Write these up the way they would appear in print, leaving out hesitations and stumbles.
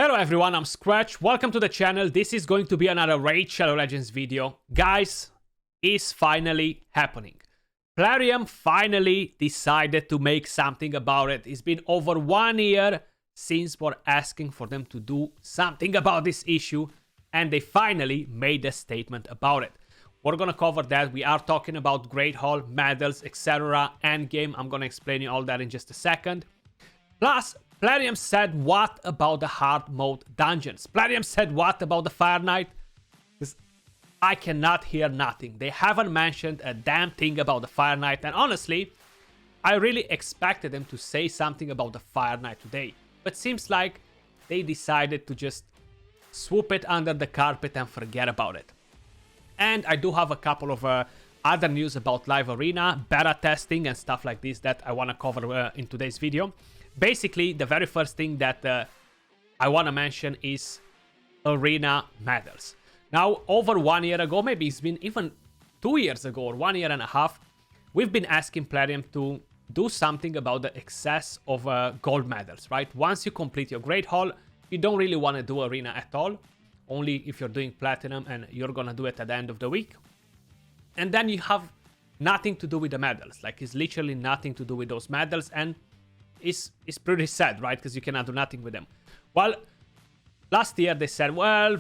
Hello everyone, I'm Skratch. Welcome to the channel. This is going to be another Raid Shadow Legends video. Guys, it's finally happening. Plarium finally decided to make something about it. It's been over 1 year since we're asking for them to do something about this issue, and they finally made a statement about it. We're gonna cover that. We are talking about Great Hall, medals, etc. Endgame. I'm gonna explain you all that in just a second. Plus, Plarium said what about the hard mode dungeons? Plarium said what about the Fire Knight? Because I cannot hear nothing. They haven't mentioned a damn thing about the Fire Knight, and honestly, I really expected them to say something about the Fire Knight today. But seems like they decided to just swoop it under the carpet and forget about it. And I do have a couple of other news about Live Arena, beta testing and stuff like this that I want to cover in today's video. Basically, the very first thing that I want to mention is Arena medals. Now, over 1 year ago, maybe it's been even 2 years ago or 1 year and a half, we've been asking Plarium to do something about the excess of gold medals, right? Once you complete your Great Hall, you don't really want to do Arena at all, only if you're doing Platinum and you're going to do it at the end of the week. And then you have nothing to do with the medals, like it's literally nothing to do with those medals, and it's pretty sad, right? Because you cannot do nothing with them. Well, last year they said, well,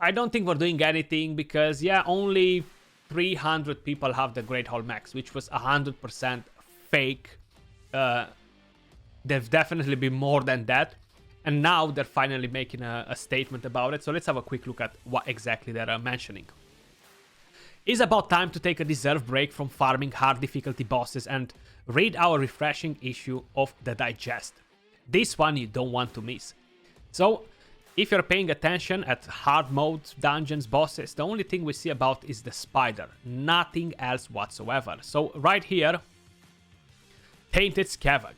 I don't think we're doing anything because, yeah, only 300 people have the Great Hall Max, which was 100% fake. There've definitely been more than that. And now they're finally making a statement about it. So let's have a quick look at what exactly they're mentioning. It's about time to take a deserved break from farming hard difficulty bosses and read our refreshing issue of the Digest. This one you don't want to miss. So, if you're paying attention at hard mode dungeons bosses, the only thing we see about is the spider, nothing else whatsoever. So right here, Tainted Scavag.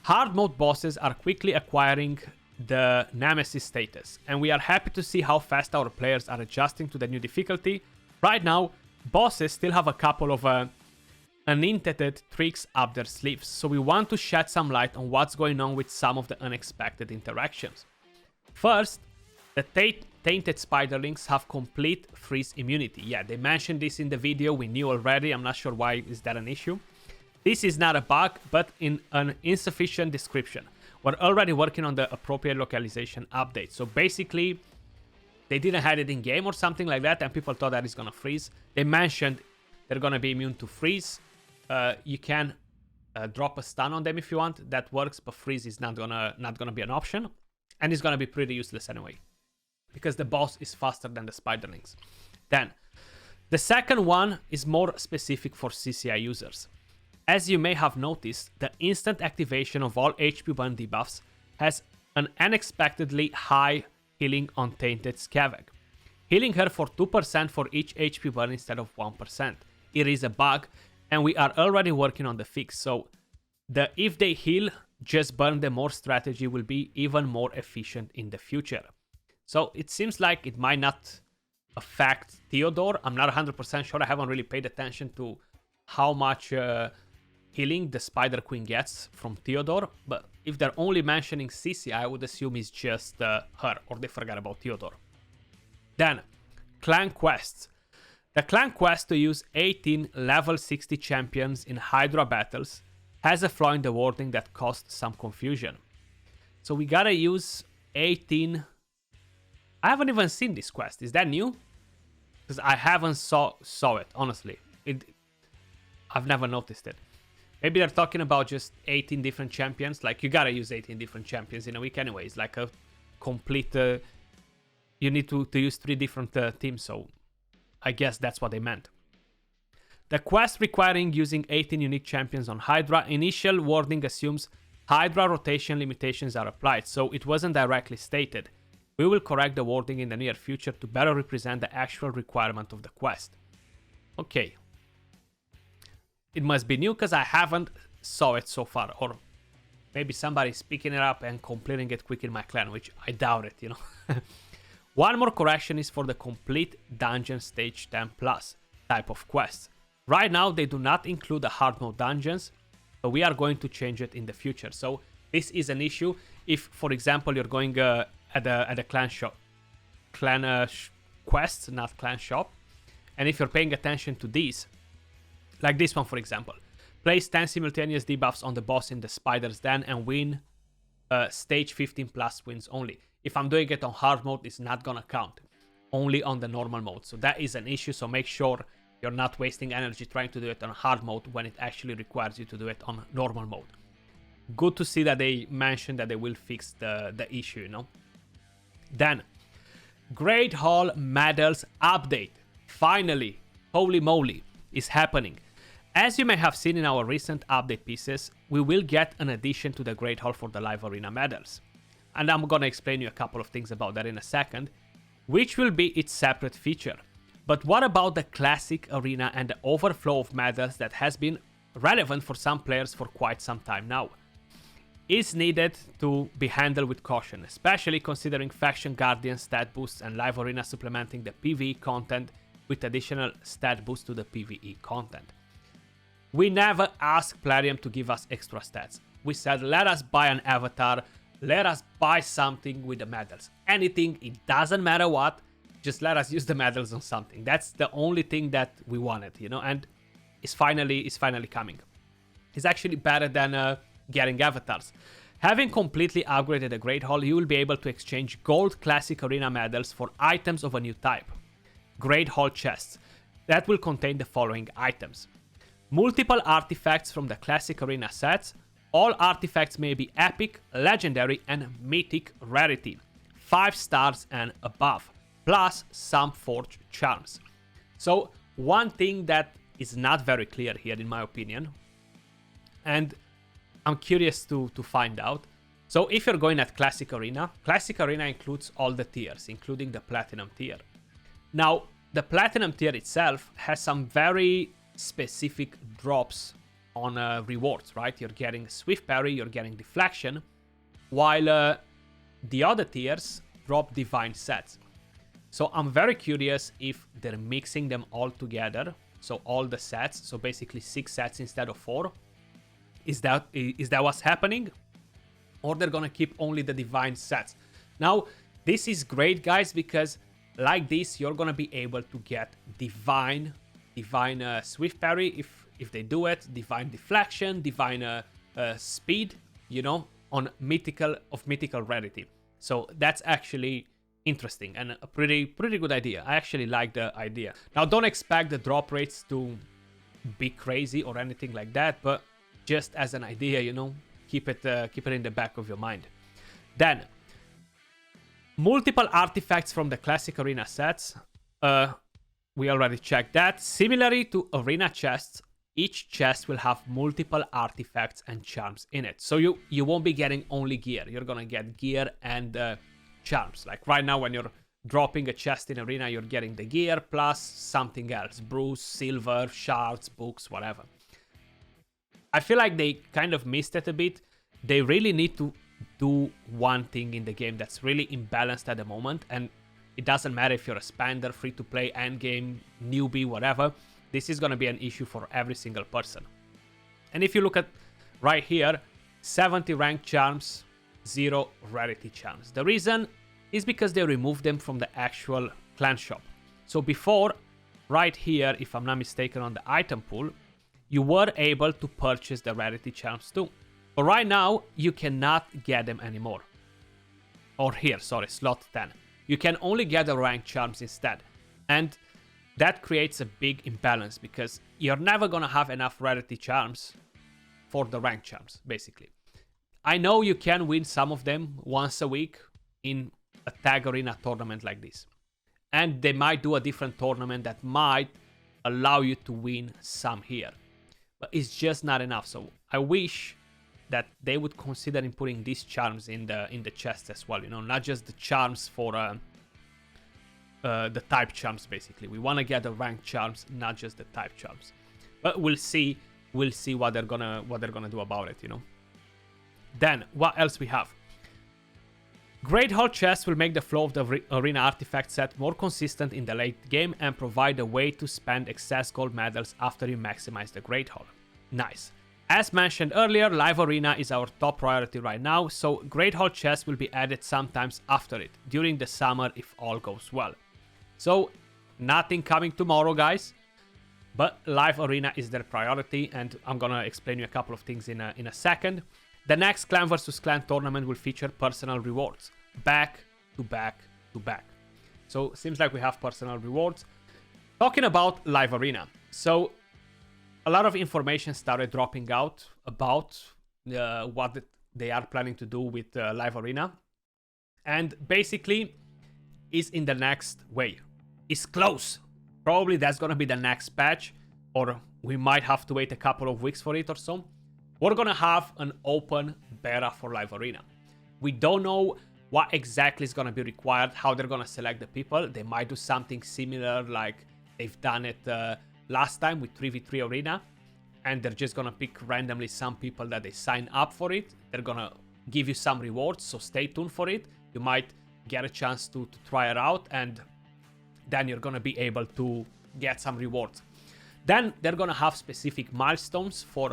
Hard mode bosses are quickly acquiring the Nemesis status, and we are happy to see how fast our players are adjusting to the new difficulty. Right now, bosses still have a couple of unintended tricks up their sleeves, so we want to shed some light on what's going on with some of the unexpected interactions. First, the Tainted Spiderlings have complete freeze immunity. Yeah, they mentioned this in the video, we knew already, I'm not sure why is that an issue. This is not a bug, but in an insufficient description. We're already working on the appropriate localization update, so basically, they didn't have it in game or something like that, and people thought that it's gonna freeze. They mentioned they're gonna be immune to freeze. You can drop a stun on them if you want. That works, but freeze is not gonna be an option, and it's gonna be pretty useless anyway, because the boss is faster than the Spiderlings. Then, the second one is more specific for CCI users. As you may have noticed, the instant activation of all HP burn debuffs has an unexpectedly high healing on Tainted Scavag, healing her for 2% for each HP burn instead of 1%. It is a bug, and we are already working on the fix, so the if they heal, just burn them more strategy will be even more efficient in the future. So it seems like it might not affect Theodore. I'm not 100% sure, I haven't really paid attention to how much healing the Spider Queen gets from Theodore, but if they're only mentioning CC, I would assume it's just her, or they forgot about Theodore. Then, Clan Quests. The Clan Quest to use 18 level 60 champions in Hydra battles has a flaw in the wording that caused some confusion. So we gotta use 18... I haven't even seen this quest, is that new? Because I haven't saw it, honestly. I've never noticed it. Maybe they're talking about just 18 different champions. Like, you gotta use 18 different champions in a week anyways. Like a complete... you need to use 3 different teams, so I guess that's what they meant. The quest requiring using 18 unique champions on Hydra, initial wording assumes Hydra rotation limitations are applied, so it wasn't directly stated. We will correct the wording in the near future to better represent the actual requirement of the quest. Okay. It must be new because I haven't saw it so far, or maybe somebody's picking it up and completing it quick in my clan, which I doubt it, you know. One more correction is for the complete dungeon stage 10 plus type of quests. Right now they do not include the hard mode dungeons, but we are going to change it in the future. So this is an issue. If, for example, you're going at the clan shop, quests, not clan shop. And if you're paying attention to these, like this one for example, place 10 simultaneous debuffs on the boss in the spider's den and win stage 15 plus wins only. If I'm doing it on hard mode, it's not gonna count, only on the normal mode. So that is an issue, so make sure you're not wasting energy trying to do it on hard mode when it actually requires you to do it on normal mode. Good to see that they mentioned that they will fix the issue, you know. Then, Great Hall Medals update. Finally, holy moly, is happening. As you may have seen in our recent update pieces, we will get an addition to the Great Hall for the Live Arena medals. And I'm gonna explain you a couple of things about that in a second, which will be its separate feature. But what about the classic arena and the overflow of medals that has been relevant for some players for quite some time now? Is needed to be handled with caution, especially considering Faction Guardian stat boosts and Live Arena supplementing the PvE content with additional stat boosts to the PvE content. We never asked Plarium to give us extra stats. We said, let us buy an avatar, let us buy something with the medals. Anything, it doesn't matter what, just let us use the medals on something. That's the only thing that we wanted, you know, and it's finally coming. It's actually better than getting avatars. Having completely upgraded the Great Hall, you will be able to exchange gold classic arena medals for items of a new type. Great Hall chests that will contain the following items: multiple artifacts from the classic arena sets. All artifacts may be epic, legendary, and mythic rarity, 5 stars and above, plus some forged charms. So one thing that is not very clear here in my opinion, and I'm curious to find out. So if you're going at Classic Arena includes all the tiers, including the Platinum tier. Now, the Platinum tier itself has some very specific drops on rewards, right? You're getting Swift Parry, you're getting Deflection, while the other tiers drop Divine sets. So I'm very curious if they're mixing them all together, so all the sets, so basically 6 sets instead of 4. Is that what's happening? Or they're gonna keep only the Divine sets? Now, this is great, guys, because like this, you're gonna be able to get Divine Swift Parry if they do it, Divine Deflection, Divine Speed, you know, on mythical rarity. So that's actually interesting and a pretty good idea. I actually like the idea. Now, don't expect the drop rates to be crazy or anything like that, but just as an idea, you know, keep it in the back of your mind. Then, multiple artifacts from the Classic Arena sets. We already checked that. Similarly to Arena chests, each chest will have multiple artifacts and charms in it. So you won't be getting only gear. You're gonna get gear and charms. Like right now, when you're dropping a chest in Arena, you're getting the gear plus something else. Bruise, silver, shards, books, whatever. I feel like they kind of missed it a bit. They really need to do one thing in the game that's really imbalanced at the moment, and it doesn't matter if you're a spender, free-to-play, endgame, newbie, whatever. This is going to be an issue for every single person. And if you look at right here, 70 ranked charms, 0 rarity charms. The reason is because they removed them from the actual clan shop. So before, right here, if I'm not mistaken, on the item pool, you were able to purchase the rarity charms too. But right now, you cannot get them anymore. Or here, sorry, slot 10. You can only get the ranked charms instead. And that creates a big imbalance because you're never gonna have enough rarity charms for the ranked charms, basically. I know you can win some of them once a week in a tag arena tournament like this. And they might do a different tournament that might allow you to win some here. But it's just not enough. So I wish that they would consider putting these charms in the chest as well. You know, not just the charms for the type charms. Basically, we want to get the ranked charms, not just the type charms. But we'll see. We'll see what they're gonna do about it. You know. Then what else we have? Great Hall chests will make the flow of the arena artifact set more consistent in the late game and provide a way to spend excess gold medals after you maximize the Great Hall. Nice. As mentioned earlier, Live Arena is our top priority right now, so Great Hall chests will be added sometimes after it, during the summer if all goes well. So, nothing coming tomorrow, guys, but Live Arena is their priority, and I'm gonna explain you a couple of things in a second. The next Clan vs Clan tournament will feature personal rewards, back to back to back. So, seems like we have personal rewards. Talking about Live Arena, so a lot of information started dropping out about what they are planning to do with Live Arena. And basically, is in the next way. It's close. Probably that's going to be the next patch, or we might have to wait a couple of weeks for it or so. We're going to have an open beta for Live Arena. We don't know what exactly is going to be required, how they're going to select the people. They might do something similar like they've done it last time with 3v3 Arena, and they're just gonna pick randomly some people that they sign up for it. They're gonna give you some rewards, so stay tuned for it. You might get a chance to try it out, and then you're gonna be able to get some rewards. Then they're gonna have specific milestones for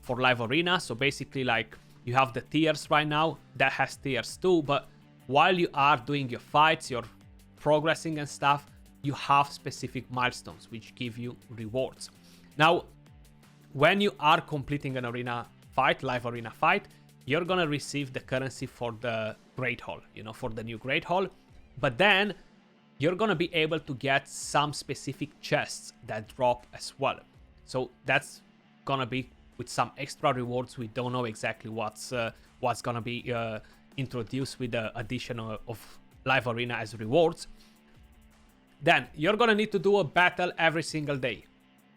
Live Arena. So basically, like, you have the tiers right now, that has tiers too, but while you are doing your fights, you're progressing and stuff, you have specific milestones which give you rewards. Now, when you are completing an arena fight, Live Arena fight, you're gonna receive the currency for the Great Hall, for the new Great Hall. But then you're gonna be able to get some specific chests that drop as well. So that's gonna be with some extra rewards. We don't know exactly what's gonna be introduced with the addition of Live Arena as rewards. Then you're gonna need to do a battle every single day,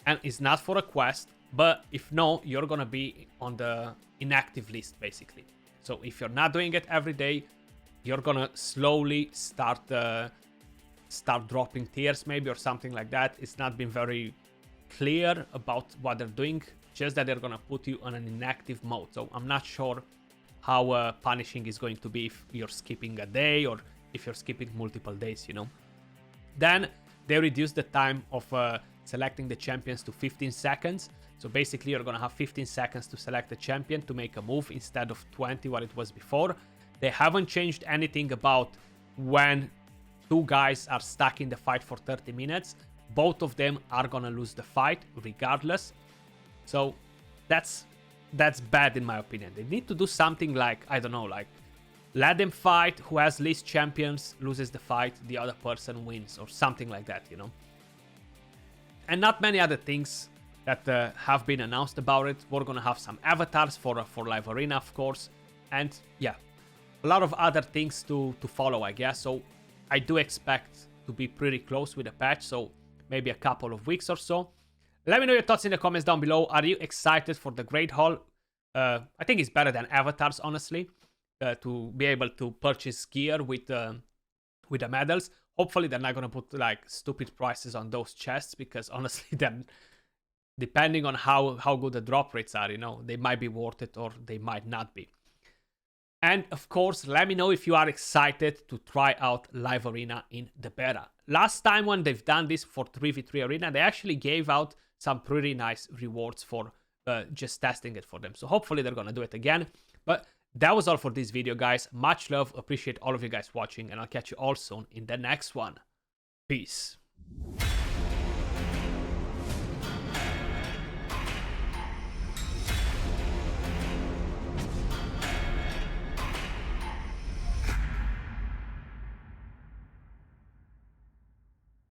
and it's not for a quest, but if no, you're gonna be on the inactive list basically. So if you're not doing it every day, you're gonna slowly start dropping tiers maybe, or something like that. It's not been very clear about what they're doing, just that they're gonna put you on an inactive mode. So I'm not sure how punishing is going to be if you're skipping a day or if you're skipping multiple days, Then they reduce the time of selecting the champions to 15 seconds. So basically, you're going to have 15 seconds to select the champion to make a move instead of 20, what it was before. They haven't changed anything about when two guys are stuck in the fight for 30 minutes. Both of them are going to lose the fight regardless. So that's bad in my opinion. They need to do something like, I don't know, like let them fight. Who has least champions loses the fight, the other person wins, or something like that, And not many other things that have been announced about it. We're gonna have some avatars for Live Arena, of course, and yeah, a lot of other things to follow, I guess. So I do expect to be pretty close with the patch, so maybe a couple of weeks or so. Let me know your thoughts in the comments down below. Are you excited for the Great Hall? I think it's better than avatars, honestly, to be able to purchase gear with the medals. Hopefully they're not gonna put like stupid prices on those chests, because honestly, then depending on how good the drop rates are, they might be worth it or they might not be. And of course, let me know if you are excited to try out Live Arena in the beta. Last time when they've done this for 3v3 Arena, they actually gave out some pretty nice rewards for just testing it for them. So hopefully they're gonna do it again. But that was all for this video, guys. Much love, appreciate all of you guys watching, and I'll catch you all soon in the next one. Peace.